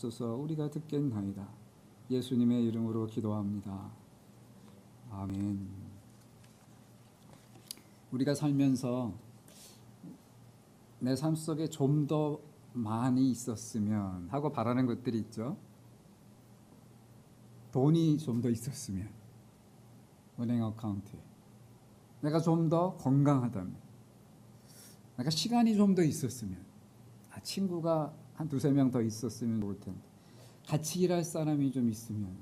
주옵소서. 우리가 듣겠나이다. 예수님의 이름으로 기도합니다. 아멘. 우리가 살면서 내 삶 속에 좀 더 많이 있었으면 하고 바라는 것들이 있죠. 돈이 좀 더 있었으면, 은행 어카운트에 내가 좀 더 건강하다면, 내가 시간이 좀 더 있었으면, 친구가 한 두세 명 더 있었으면 좋을 텐데, 같이 일할 사람이 좀 있으면.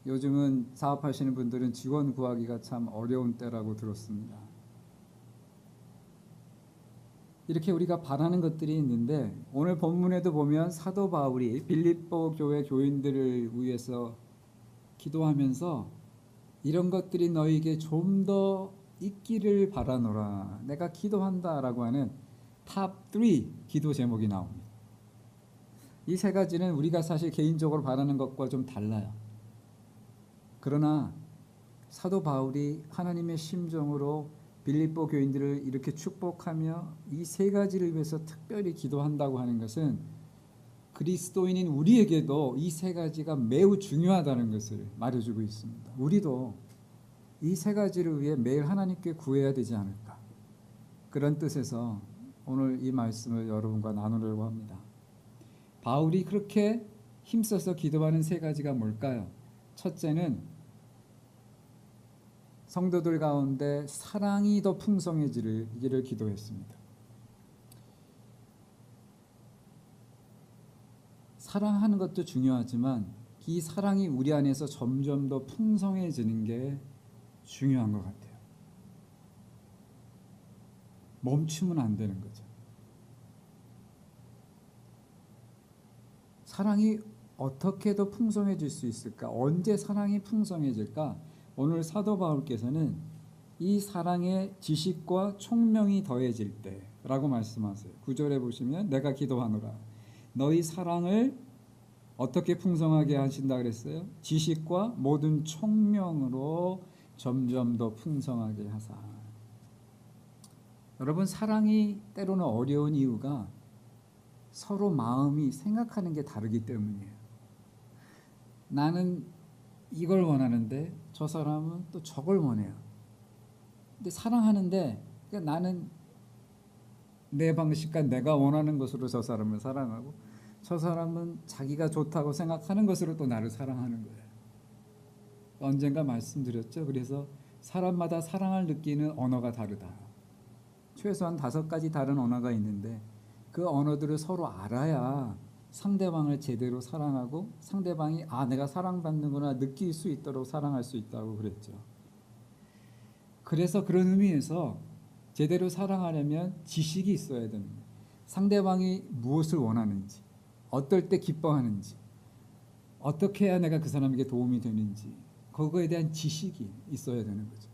요즘은 사업하시는 분들은 직원 구하기가 참 어려운 때라고 들었습니다. 이렇게 우리가 바라는 것들이 있는데, 오늘 본문에도 보면 사도 바울이 빌립보 교회 교인들을 위해서 기도하면서 이런 것들이 너에게 좀 더 있기를 바라노라, 내가 기도한다라고 하는 탑 3 기도 제목이 나옵니다. 이 세 가지는 우리가 사실 개인적으로 바라는 것과 좀 달라요. 그러나 사도 바울이 하나님의 심정으로 빌립보 교인들을 이렇게 축복하며 이 세 가지를 위해서 특별히 기도한다고 하는 것은 그리스도인인 우리에게도 이 세 가지가 매우 중요하다는 것을 말해주고 있습니다. 우리도 이 세 가지를 위해 매일 하나님께 구해야 되지 않을까, 그런 뜻에서 오늘 이 말씀을 여러분과 나누려고 합니다. 바울이 그렇게 힘써서 기도하는 세 가지가 뭘까요? 첫째는 성도들 가운데 사랑이 더 풍성해지기를 기도했습니다. 사랑하는 것도 중요하지만 이 사랑이 우리 안에서 점점 더 풍성해지는 게 중요한 것 같아요. 멈추면 안 되는 거죠. 사랑이 어떻게 더 풍성해질 수 있을까? 언제 사랑이 풍성해질까? 오늘 사도 바울께서는 이 사랑의 지식과 총명이 더해질 때라고 말씀하세요. 9절에 보시면 내가 기도하노라, 너희 사랑을 어떻게 풍성하게 하신다 그랬어요? 지식과 모든 총명으로 점점 더 풍성하게 하사. 여러분, 사랑이 때로는 어려운 이유가 서로 마음이 생각하는 게 다르기 때문이에요. 나는 이걸 원하는데 저 사람은 또 저걸 원해요. 근데 사랑하는데 나는 내 방식과 내가 원하는 것으로 저 사람을 사랑하고, 저 사람은 자기가 좋다고 생각하는 것으로 또 나를 사랑하는 거예요. 언젠가 말씀드렸죠. 그래서 사람마다 사랑을 느끼는 언어가 다르다. 최소한 5가지 다른 언어가 있는데 그 언어들을 서로 알아야 상대방을 제대로 사랑하고 상대방이 내가 사랑받는구나 느낄 수 있도록 사랑할 수 있다고 그랬죠. 그래서 그런 의미에서 제대로 사랑하려면 지식이 있어야 됩니다. 상대방이 무엇을 원하는지, 어떨 때 기뻐하는지, 어떻게 해야 내가 그 사람에게 도움이 되는지, 그거에 대한 지식이 있어야 되는 거죠.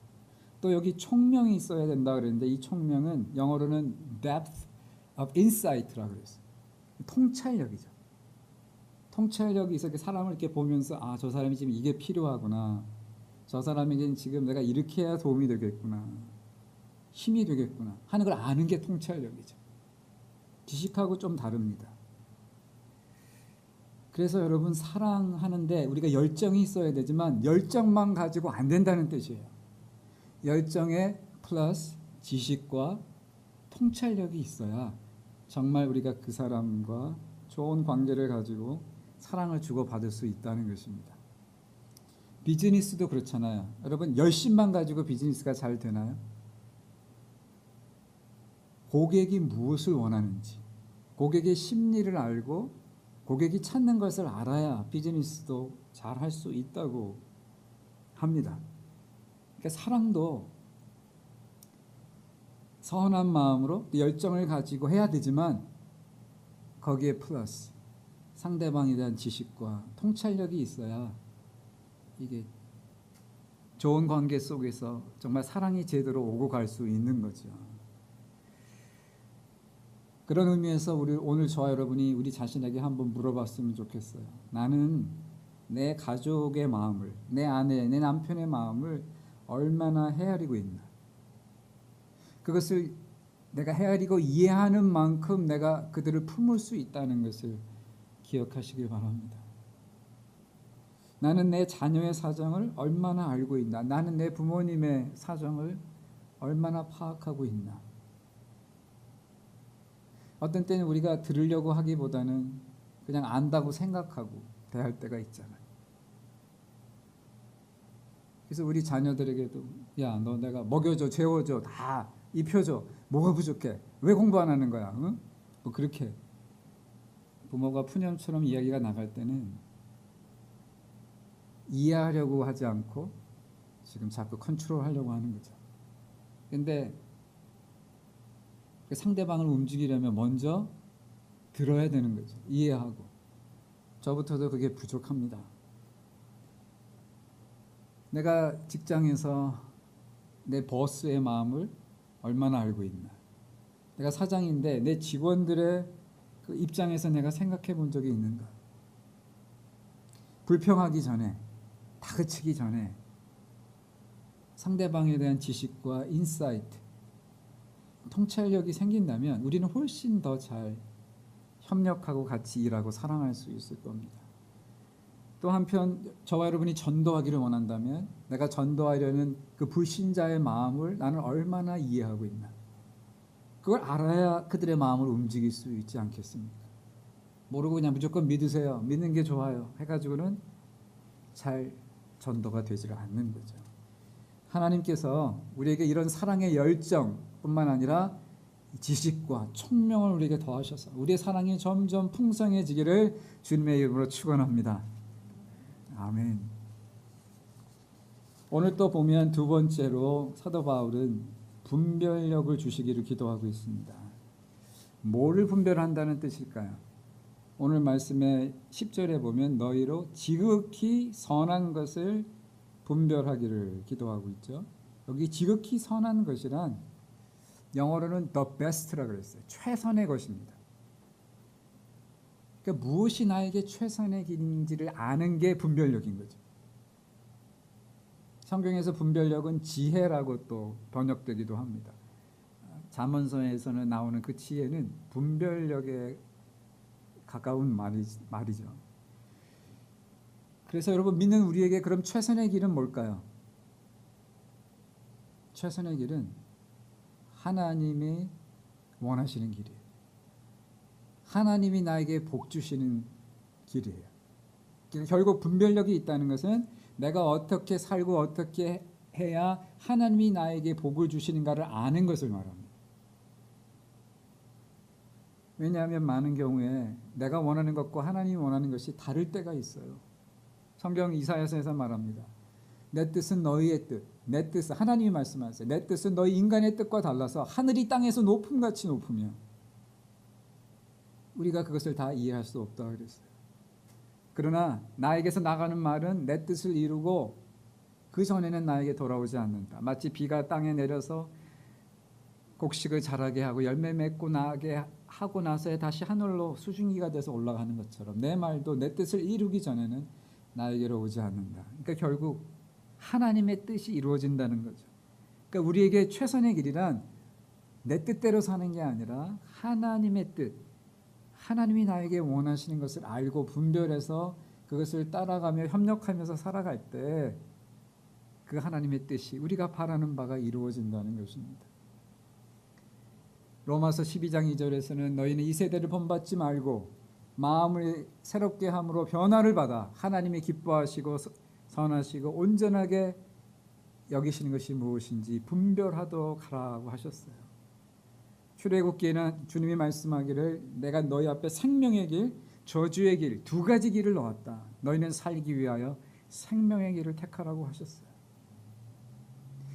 또 여기 총명이 있어야 된다 그랬는데, 이 총명은 영어로는 depth of insight라고 그랬어요. 통찰력이죠. 통찰력이 있어 사람을 이렇게 보면서 저 사람이 지금 이게 필요하구나, 저 사람에게는 지금 내가 이렇게 해야 도움이 되겠구나, 힘이 되겠구나 하는 걸 아는 게 통찰력이죠. 지식하고 좀 다릅니다. 그래서 여러분, 사랑하는데 우리가 열정이 있어야 되지만 열정만 가지고 안 된다는 뜻이에요. 열정에 플러스 지식과 통찰력이 있어야 정말 우리가 그 사람과 좋은 관계를 가지고 사랑을 주고받을 수 있다는 것입니다. 비즈니스도 그렇잖아요. 여러분, 열심만 가지고 비즈니스가 잘 되나요? 고객이 무엇을 원하는지, 고객의 심리를 알고 고객이 찾는 것을 알아야 비즈니스도 잘 할 수 있다고 합니다. 그러니까 사랑도 선한 마음으로 열정을 가지고 해야 되지만 거기에 플러스 상대방에 대한 지식과 통찰력이 있어야 이게 좋은 관계 속에서 정말 사랑이 제대로 오고 갈 수 있는 거죠. 그런 의미에서 오늘 저와 여러분이 우리 자신에게 한번 물어봤으면 좋겠어요. 나는 내 가족의 마음을, 내 아내, 내 남편의 마음을 얼마나 헤아리고 있나? 그것을 내가 헤아리고 이해하는 만큼 내가 그들을 품을 수 있다는 것을 기억하시길 바랍니다. 나는 내 자녀의 사정을 얼마나 알고 있나? 나는 내 부모님의 사정을 얼마나 파악하고 있나? 어떤 때는 우리가 들으려고 하기보다는 그냥 안다고 생각하고 대할 때가 있잖아요. 그래서 우리 자녀들에게도 야, 너 내가 먹여줘, 재워줘, 다 입혀줘. 뭐가 부족해? 왜 공부 안 하는 거야? 응? 뭐 그렇게 부모가 푸념처럼 이야기가 나갈 때는 이해하려고 하지 않고 지금 자꾸 컨트롤하려고 하는 거죠. 근데 그 상대방을 움직이려면 먼저 들어야 되는 거죠. 이해하고. 저부터도 그게 부족합니다. 내가 직장에서 내 보스의 마음을 얼마나 알고 있나? 내가 사장인데 내 직원들의 그 입장에서 내가 생각해 본 적이 있는가? 불평하기 전에, 다그치기 전에 상대방에 대한 지식과 인사이트, 통찰력이 생긴다면 우리는 훨씬 더 잘 협력하고 같이 일하고 사랑할 수 있을 겁니다. 또 한편 저와 여러분이 전도하기를 원한다면 내가 전도하려는 그 불신자의 마음을 나는 얼마나 이해하고 있나? 그걸 알아야 그들의 마음을 움직일 수 있지 않겠습니까? 모르고 그냥 무조건 믿으세요. 믿는 게 좋아요. 해가지고는 잘 전도가 되지 않는 거죠. 하나님께서 우리에게 이런 사랑의 열정뿐만 아니라 지식과 총명을 우리에게 더하셔서 우리의 사랑이 점점 풍성해지기를 주님의 이름으로 축원합니다. 아멘. 오늘 또 보면 두 번째로 사도 바울은 분별력을 주시기를 기도하고 있습니다. 뭐를 분별한다는 뜻일까요? 오늘 말씀의 10절에 보면 너희로 지극히 선한 것을 분별하기를 기도하고 있죠. 여기 지극히 선한 것이란 영어로는 the best라고 그랬어요. 최선의 것입니다. 그러니까 무엇이 나에게 최선의 길인지를 아는 게 분별력인 거죠. 성경에서 분별력은 지혜라고 또 번역되기도 합니다. 잠언서에서는 나오는 그 지혜는 분별력에 가까운 말이죠. 그래서 여러분 믿는 우리에게 그럼 최선의 길은 뭘까요? 최선의 길은 하나님이 원하시는 길이에요. 하나님이 나에게 복 주시는 길이에요. 결국 분별력이 있다는 것은 내가 어떻게 살고 어떻게 해야 하나님이 나에게 복을 주시는가를 아는 것을 말합니다. 왜냐하면 많은 경우에 내가 원하는 것과 하나님이 원하는 것이 다를 때가 있어요. 성경 이사야서에서 말합니다. 내 뜻은 너희의 뜻, 내 뜻은 하나님이 말씀하세요. 내 뜻은 너희 인간의 뜻과 달라서 하늘이 땅에서 높음같이 높으며 우리가 그것을 다 이해할 수 없다고 그랬어요. 그러나 나에게서 나가는 말은 내 뜻을 이루고 그 전에는 나에게 돌아오지 않는다. 마치 비가 땅에 내려서 곡식을 자라게 하고 열매 맺고 나게 하고 나서 다시 하늘로 수증기가 돼서 올라가는 것처럼 내 말도 내 뜻을 이루기 전에는 나에게로 오지 않는다. 그러니까 결국 하나님의 뜻이 이루어진다는 거죠. 그러니까 우리에게 최선의 길이란 내 뜻대로 사는 게 아니라 하나님의 뜻, 하나님이 나에게 원하시는 것을 알고 분별해서 그것을 따라가며 협력하면서 살아갈 때 그 하나님의 뜻이 우리가 바라는 바가 이루어진다는 것입니다. 로마서 12장 2절에서는 너희는 이 세대를 본받지 말고 마음을 새롭게 함으로 변화를 받아 하나님이 기뻐하시고 선하시고 온전하게 여기시는 것이 무엇인지 분별하도록 하라고 하셨어요. 출애굽기에는 주님이 말씀하기를 내가 너희 앞에 생명의 길, 저주의 길, 두 가지 길을 놓았다. 너희는 살기 위하여 생명의 길을 택하라고 하셨어요.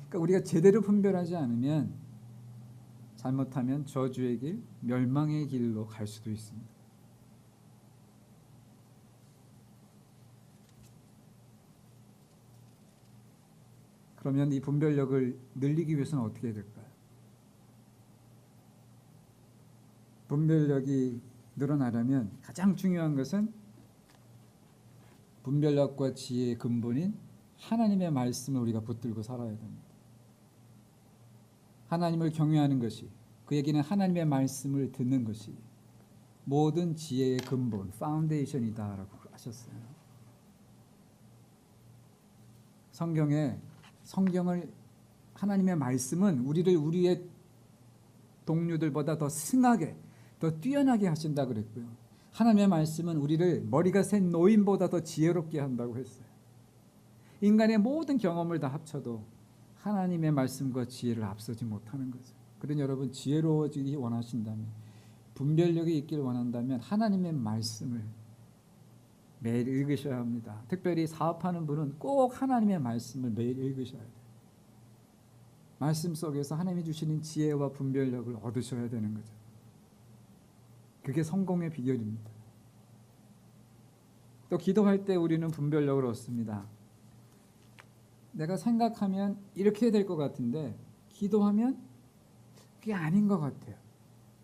그러니까 우리가 제대로 분별하지 않으면 잘못하면 저주의 길, 멸망의 길로 갈 수도 있습니다. 그러면 이 분별력을 늘리기 위해서는 어떻게 해야 될까요? 분별력이 늘어나려면 가장 중요한 것은 분별력과 지혜의 근본인 하나님의 말씀을 우리가 붙들고 살아야 됩니다. 하나님을 경외하는 것이, 그 얘기는 하나님의 말씀을 듣는 것이, 모든 지혜의 근본, 파운데이션이다라고 하셨어요. 성경을 하나님의 말씀은 우리를 우리의 동료들보다 더 승하게, 더 뛰어나게 하신다 그랬고요. 하나님의 말씀은 우리를 머리가 센 노인보다 더 지혜롭게 한다고 했어요. 인간의 모든 경험을 다 합쳐도 하나님의 말씀과 지혜를 앞서지 못하는 거죠. 그러니 여러분, 지혜로워지기 원하신다면, 분별력이 있기를 원한다면 하나님의 말씀을 매일 읽으셔야 합니다. 특별히 사업하는 분은 꼭 하나님의 말씀을 매일 읽으셔야 돼요. 말씀 속에서 하나님이 주시는 지혜와 분별력을 얻으셔야 되는 거죠. 그게 성공의 비결입니다. 또 기도할 때 우리는 분별력을 얻습니다. 내가 생각하면 이렇게 될 것 같은데 기도하면 그게 아닌 것 같아요.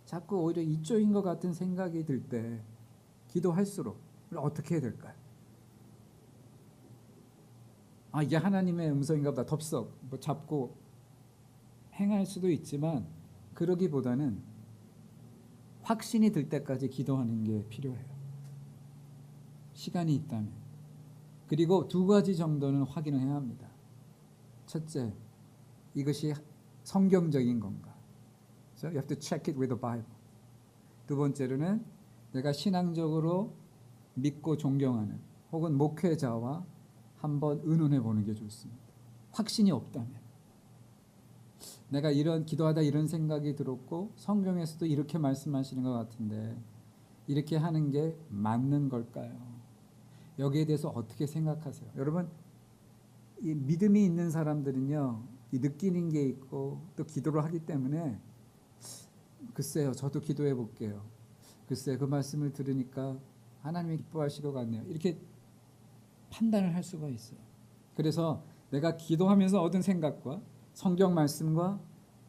자꾸 오히려 이쪽인 것 같은 생각이 들 때 기도할수록 어떻게 해야 될까요? 이게 하나님의 음성인가 보다. 덥석 잡고 행할 수도 있지만 그러기보다는 확신이 들 때까지 기도하는 게 필요해요. 시간이 있다면. 그리고 두 가지 정도는 확인을 해야 합니다. 첫째, 이것이 성경적인 건가? So you have to check it with the Bible. 두 번째로는 내가 신앙적으로 믿고 존경하는 혹은 목회자와 한번 의논해 보는 게 좋습니다. 확신이 없다면. 내가 기도하다 이런 생각이 들었고 성경에서도 이렇게 말씀하시는 것 같은데 이렇게 하는 게 맞는 걸까요? 여기에 대해서 어떻게 생각하세요? 여러분, 이 믿음이 있는 사람들은요, 이 느끼는 게 있고 또 기도를 하기 때문에 글쎄요, 저도 기도해 볼게요. 글쎄, 그 말씀을 들으니까 하나님이 기뻐하실 것 같네요. 이렇게 판단을 할 수가 있어요. 그래서 내가 기도하면서 얻은 생각과 성경 말씀과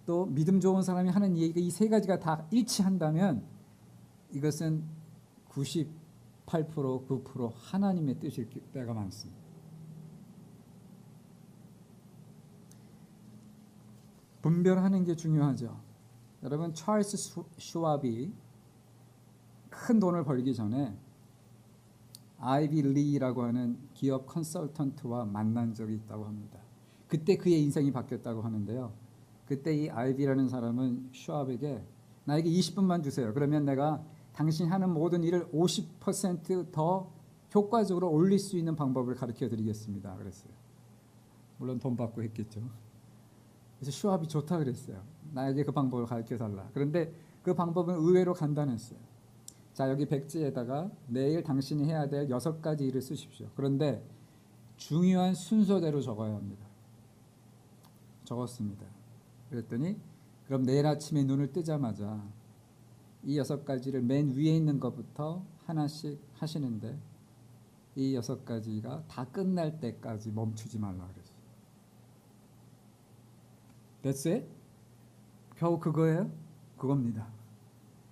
또 믿음 좋은 사람이 하는 얘기가 이 세 가지가 다 일치한다면 이것은 98%, 9% 하나님의 뜻일 때가 많습니다. 분별하는 게 중요하죠. 여러분, 찰스 슈왑이 큰 돈을 벌기 전에 아이비 리라고 하는 기업 컨설턴트와 만난 적이 있다고 합니다. 그때 그의 인생이 바뀌었다고 하는데요. 그때 이 아이비라는 사람은 슈왑에게 나에게 20분만 주세요. 그러면 내가 당신 하는 모든 일을 50% 효과적으로 올릴 수 있는 방법을 가르쳐 드리겠습니다. 그랬어요. 물론 돈 받고 했겠죠. 그래서 슈왑이 좋다 그랬어요. 나에게 그 방법을 가르쳐 달라. 그런데 그 방법은 의외로 간단했어요. 자, 여기 백지에다가 내일 당신이 해야 될 6가지 일을 쓰십시오. 그런데 중요한 순서대로 적어야 합니다. 적었습니다. 그랬더니 그럼 내일 아침에 눈을 뜨자마자 이 6가지를 맨 위에 있는 것부터 하나씩 하시는데 이 6가지가 다 끝날 때까지 멈추지 말라 그랬어요. That's it? 겨우 그거예요? 그겁니다.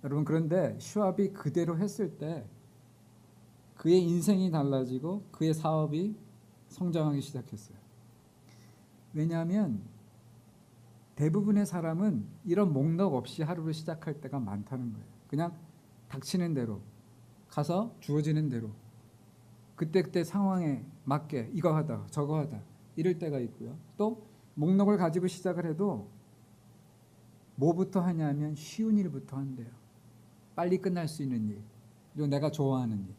여러분, 그런데 슈왑이 그대로 했을 때 그의 인생이 달라지고 그의 사업이 성장하기 시작했어요. 왜냐하면 대부분의 사람은 이런 목록 없이 하루를 시작할 때가 많다는 거예요. 그냥 닥치는 대로 가서 주어지는 대로 그때 상황에 맞게 이거 하다 저거 하다 이럴 때가 있고요. 또 목록을 가지고 시작을 해도 뭐부터 하냐면 쉬운 일부터 한대요. 빨리 끝날 수 있는 일, 그리고 내가 좋아하는 일.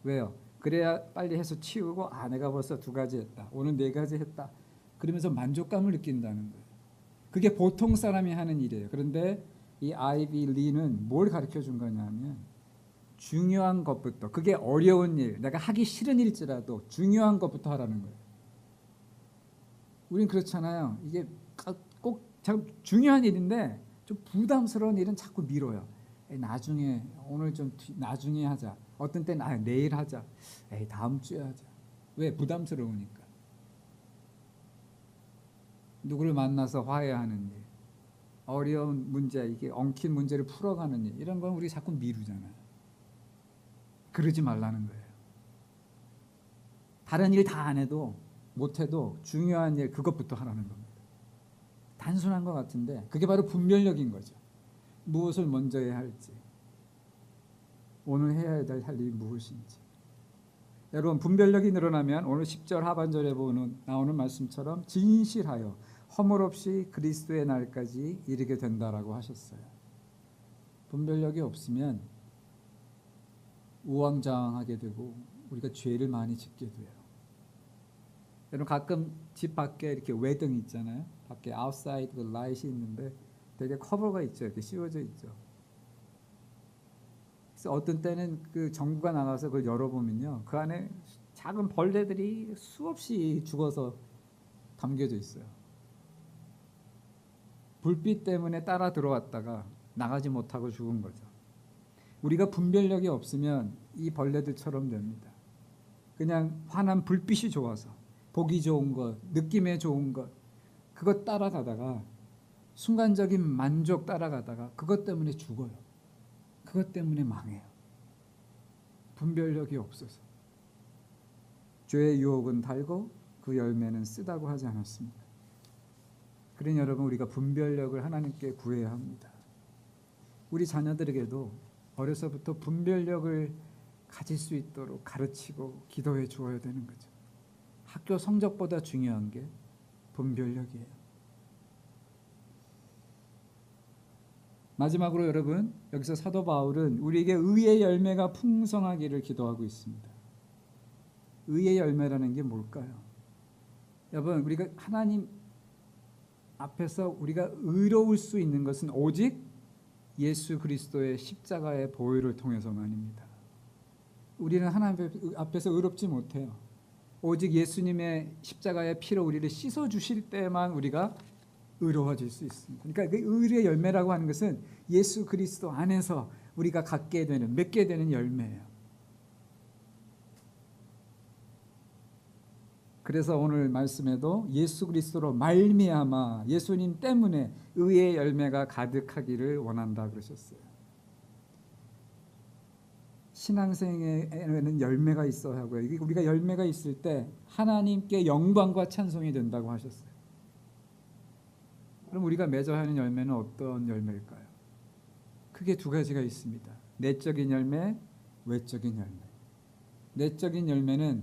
왜요? 그래야 빨리 해서 치우고 내가 벌써 2가지 했다. 오늘 4가지 했다. 그러면서 만족감을 느낀다는 거예요. 그게 보통 사람이 하는 일이에요. 그런데 이 아이비 리는 뭘 가르쳐 준 거냐면 중요한 것부터, 그게 어려운 일, 내가 하기 싫은 일일지라도 중요한 것부터 하라는 거예요. 우린 그렇잖아요. 이게 꼭 중요한 일인데 좀 부담스러운 일은 자꾸 미뤄요. 나중에, 오늘 좀 나중에 하자. 어떤 때는 내일 하자. 다음 주에 하자. 왜? 부담스러우니까. 누구를 만나서 화해하는 일, 어려운 문제, 이게 엉킨 문제를 풀어가는 일, 이런 건 우리 자꾸 미루잖아요. 그러지 말라는 거예요. 다른 일 다 안 해도 못해도 중요한 일 그것부터 하라는 겁니다. 단순한 것 같은데 그게 바로 분별력인 거죠. 무엇을 먼저 해야 할지. 오늘 해야 될 할 일이 무엇인지. 여러분, 분별력이 늘어나면 오늘 10절 하반절에 나오는 말씀처럼 진실하여 허물 없이 그리스도의 날까지 이르게 된다라고 하셨어요. 분별력이 없으면 우왕좌왕하게 되고 우리가 죄를 많이 짓게 돼요. 여러분, 가끔 집 밖에 이렇게 외등 있잖아요. 밖에 outside the light이 있는데 되게 커버가 있죠. 이렇게 씌워져 있죠. 그래서 어떤 때는 그 전구가 나가서 그걸 열어보면요, 그 안에 작은 벌레들이 수없이 죽어서 담겨져 있어요. 불빛 때문에 따라 들어왔다가 나가지 못하고 죽은 거죠. 우리가 분별력이 없으면 이 벌레들처럼 됩니다. 그냥 환한 불빛이 좋아서 보기 좋은 것, 느낌에 좋은 것, 그것 따라가다가 순간적인 만족 따라가다가 그것 때문에 죽어요. 그것 때문에 망해요. 분별력이 없어서. 죄의 유혹은 달고 그 열매는 쓰다고 하지 않았습니까? 그러니 여러분, 우리가 분별력을 하나님께 구해야 합니다. 우리 자녀들에게도 어려서부터 분별력을 가질 수 있도록 가르치고 기도해 주어야 되는 거죠. 학교 성적보다 중요한 게 분별력이에요. 마지막으로 여러분, 여기서 사도 바울은 우리에게 의의 열매가 풍성하기를 기도하고 있습니다. 의의 열매라는 게 뭘까요? 여러분, 우리가 하나님 앞에서 우리가 의로울 수 있는 것은 오직 예수 그리스도의 십자가의 보혈을 통해서만입니다. 우리는 하나님 앞에서 의롭지 못해요. 오직 예수님의 십자가의 피로 우리를 씻어 주실 때만 우리가 의로워질 수 있습니다. 그러니까 그 의의 열매라고 하는 것은 예수 그리스도 안에서 우리가 갖게 되는, 맺게 되는 열매예요. 그래서 오늘 말씀에도 예수 그리스도로 말미암아, 예수님 때문에 의의 열매가 가득하기를 원한다 그러셨어요. 신앙생에는 열매가 있어야 하고요. 우리가 열매가 있을 때 하나님께 영광과 찬송이 된다고 하셨어요. 그럼 우리가 맺어야 하는 열매는 어떤 열매일까요? 크게 두 가지가 있습니다. 내적인 열매, 외적인 열매. 내적인 열매는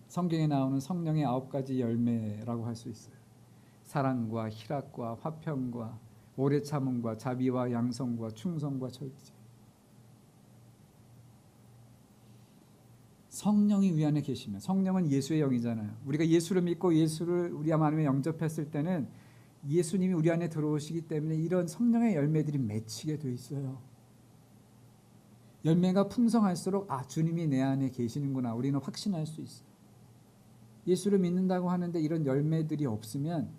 성경에 나오는 성령의 9가지 열매라고 할 수 있어요. 사랑과 희락과 화평과 오래 참음과 자비와 양성과 충성과 절제. 성령이 우리 안에 계시면, 성령은 예수의 영이잖아요. 우리가 예수를 믿고 예수를 우리 마음에 영접했을 때는 예수님이 우리 안에 들어오시기 때문에 이런 성령의 열매들이 맺히게 돼 있어요. 열매가 풍성할수록 주님이 내 안에 계시는구나, 우리는 확신할 수 있어요. 예수를 믿는다고 하는데 이런 열매들이 없으면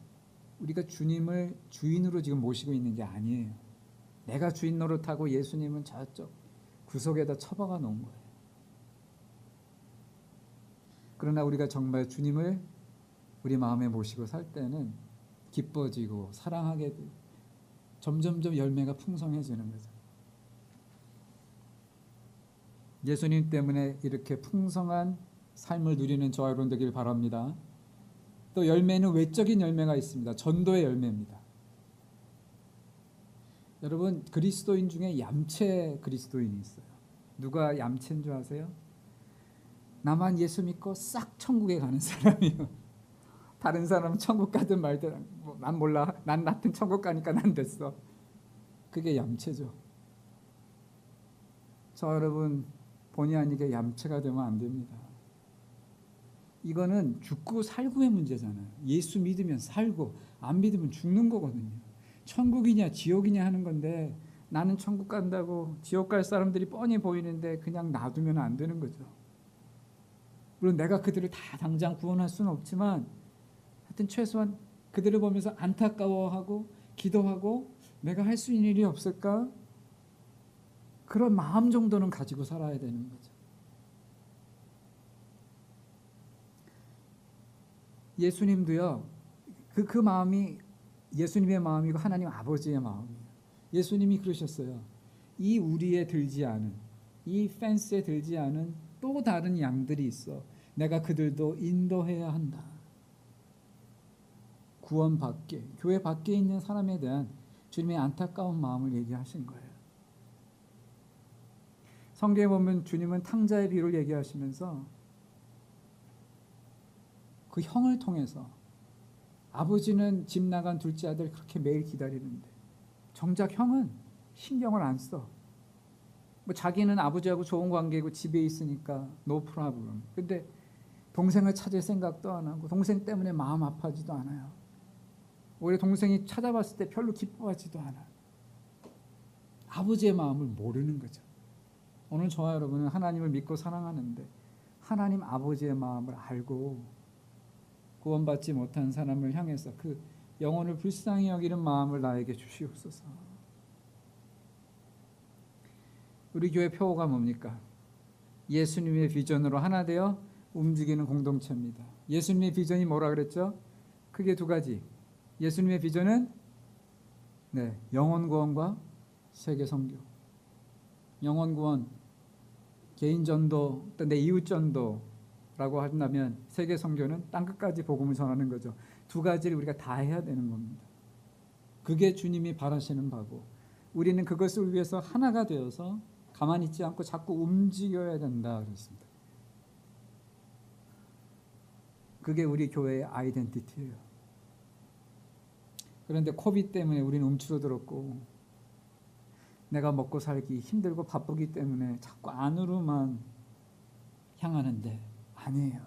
우리가 주님을 주인으로 지금 모시고 있는 게 아니에요. 내가 주인 노릇하고 예수님은 저쪽 구석에다 처박아 놓은 거예요. 그러나 우리가 정말 주님을 우리 마음에 모시고 살 때는 기뻐지고 사랑하게 되고 점점점 열매가 풍성해지는 거죠. 예수님 때문에 이렇게 풍성한 삶을 누리는 저와 여러분 되길 바랍니다. 또 열매는 외적인 열매가 있습니다. 전도의 열매입니다. 여러분, 그리스도인 중에 얌체 그리스도인이 있어요. 누가 얌체인 줄 아세요? 나만 예수 믿고 싹 천국에 가는 사람이요. 다른 사람은 천국 가든 말든 난 몰라. 난 하여튼 천국 가니까 난 됐어. 그게 얌체죠. 저 여러분, 본의 아니게 얌체가 되면 안 됩니다. 이거는 죽고 살고의 문제잖아요. 예수 믿으면 살고 안 믿으면 죽는 거거든요. 천국이냐 지옥이냐 하는 건데 나는 천국 간다고 지옥 갈 사람들이 뻔히 보이는데 그냥 놔두면 안 되는 거죠. 물론 내가 그들을 다 당장 구원할 수는 없지만 하여튼 최소한 그들을 보면서 안타까워하고 기도하고 내가 할 수 있는 일이 없을까? 그런 마음 정도는 가지고 살아야 되는 거죠. 예수님도요. 그 마음이 예수님의 마음이고 하나님 아버지의 마음이에요. 예수님이 그러셨어요. 이 우리에 들지 않은, 이 펜스에 들지 않은 또 다른 양들이 있어. 내가 그들도 인도해야 한다. 구원 밖에, 교회 밖에 있는 사람에 대한 주님의 안타까운 마음을 얘기하신 거예요. 성경에 보면 주님은 탕자의 비유를 얘기하시면서 그 형을 통해서 아버지는 집 나간 둘째 아들 그렇게 매일 기다리는데 정작 형은 신경을 안 써. 뭐 자기는 아버지하고 좋은 관계고 집에 있으니까 no problem. 근데 동생을 찾을 생각도 안 하고 동생 때문에 마음 아파하지도 않아요. 오히려 동생이 찾아봤을 때 별로 기뻐하지도 않아요. 아버지의 마음을 모르는 거죠. 오늘 저와 여러분은 하나님을 믿고 사랑하는데 하나님 아버지의 마음을 알고 구원받지 못한 사람을 향해서 그 영혼을 불쌍히 여기는 마음을 나에게 주시옵소서. 우리 교회 표어가 뭡니까? 예수님의 비전으로 하나 되어 움직이는 공동체입니다. 예수님의 비전이 뭐라 그랬죠? 크게 두 가지. 예수님의 비전은 영혼 구원과 세계 선교. 영혼 구원, 개인 전도, 또 내 이웃 전도라고 한다면 세계 선교는 땅 끝까지 복음을 전하는 거죠. 두 가지를 우리가 다 해야 되는 겁니다. 그게 주님이 바라시는 바고 우리는 그것을 위해서 하나가 되어서 가만히 있지 않고 자꾸 움직여야 된다 그랬습니다. 그게 우리 교회의 아이덴티티예요. 그런데 코비드 때문에 우리는 움츠러들었고 내가 먹고 살기 힘들고 바쁘기 때문에 자꾸 안으로만 향하는데 아니에요.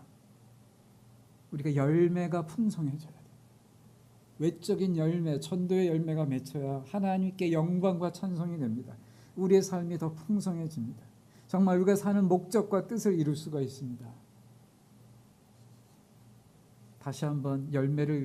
우리가 열매가 풍성해져야 돼요. 외적인 열매, 전도의 열매가 맺혀야 하나님께 영광과 찬송이 됩니다. 우리의 삶이 더 풍성해집니다. 정말 우리가 사는 목적과 뜻을 이룰 수가 있습니다. 다시 한번 열매를